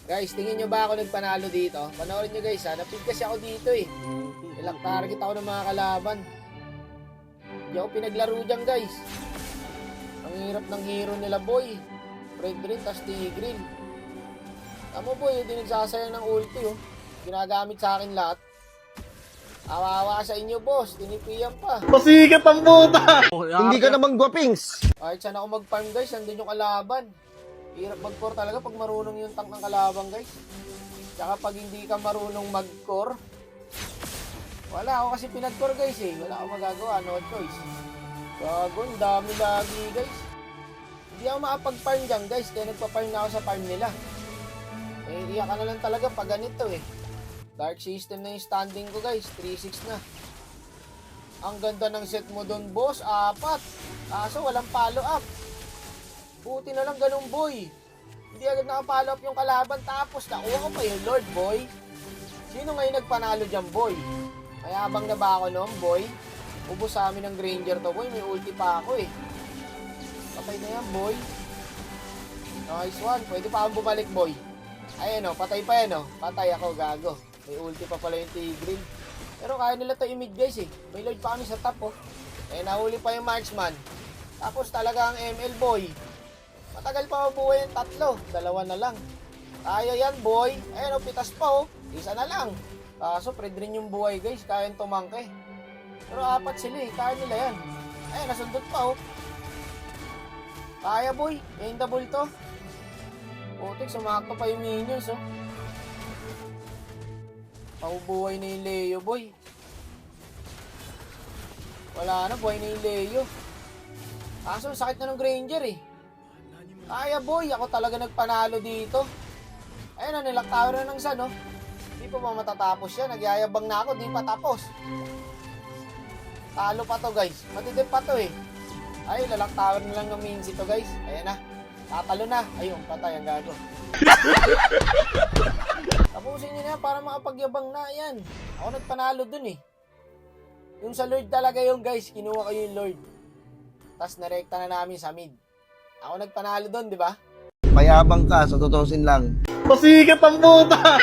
Guys, tingin nyo ba ako nagpanalo dito? Panoorin nyo guys ha, napig kasi ako dito eh. Ilang target ako ng mga kalaban. Hindi ako pinaglaro dyan guys. Ang hirap ng hero nila boy. Fred rin, tas Tigreal. Tama boy, hindi nagsasayang ng ulti oh. Ginagamit sa akin lahat. Awawa sa inyo boss, tinipiyan pa. Pasikat ang puta! Hindi ka naman gwapings. Kahit saan ako mag-farm guys, andun yung kalaban. Hirap mag-core talaga pag marunong yung tank ng kalaban guys. Tsaka pag hindi ka marunong mag-core, wala ako kasi pinag-core guys eh. Wala akong magagawa, no choice. Gago, ang dami lagi guys. Hindi ako makapag-farm dyan guys, kaya nagpa-farm na ako sa farm nila. Eh, iyak ka na lang talaga pag ganito eh. Dark system na yung standing ko guys, 3-6 na. Ang ganda ng set mo doon boss, 4. Kaso walang follow up. Buti na lang ganun boy. Hindi agad naka-follow up yung kalaban tapos nakuha ko pa yung Lord boy. Sino ngayon nagpanalo dyan boy? Mayabang na ba ako noon boy? Ubus sa amin ng Granger to boy, may ulti pa ako eh. Patay na yan boy. Nice one, pwede pa akong bumalik boy. Ayan o, patay pa yan o. Patay ako, gago. May ulti pa pala yung Tigreal. Pero kaya nila to i-mid guys eh. May Lord pa kami sa top oh. Eh nahuli pa yung Marksman. Tapos talaga ang ML boy. Matagal pa mabuhay yung 3. 2 na lang. Kaya yan boy. Ayan o, pitas pa oh. 1 na lang. Kaso Fred rin yung buhay guys. Kaya yung tumangke. Pero 4 sila eh. Kaya nila yan. Ayan, nasundot pa oh. Kaya boy. Yung double to. Putik, sumakto pa yung minions oh. Paubuhay na yung Leo boy. Wala na, buhay na yung Leo. Kaso sakit na ng Granger eh. Kaya boy, ako talaga nagpanalo dito. Ayun na, nilaktawa na ng sun oh. Di pa ba matatapos yan? Nagyayabang na ako, di pa tapos. Talo pa to guys. Matitip pa to eh. Ay, lalaktawa na lang ng mins ito guys. Ayan na. Tatalo na. Ayun, patay ang gago. Tapusin nyo na yan para makapagyabang na yan. Ako nagpanalo dun eh. Yung sa Lord talaga yung guys, kinuha ko yung Lord. Tapos narekta na namin sa mid. Ako nagpanalo dun, di ba? Mayabang ka, sa tutusin lang. Pasikat ang puta!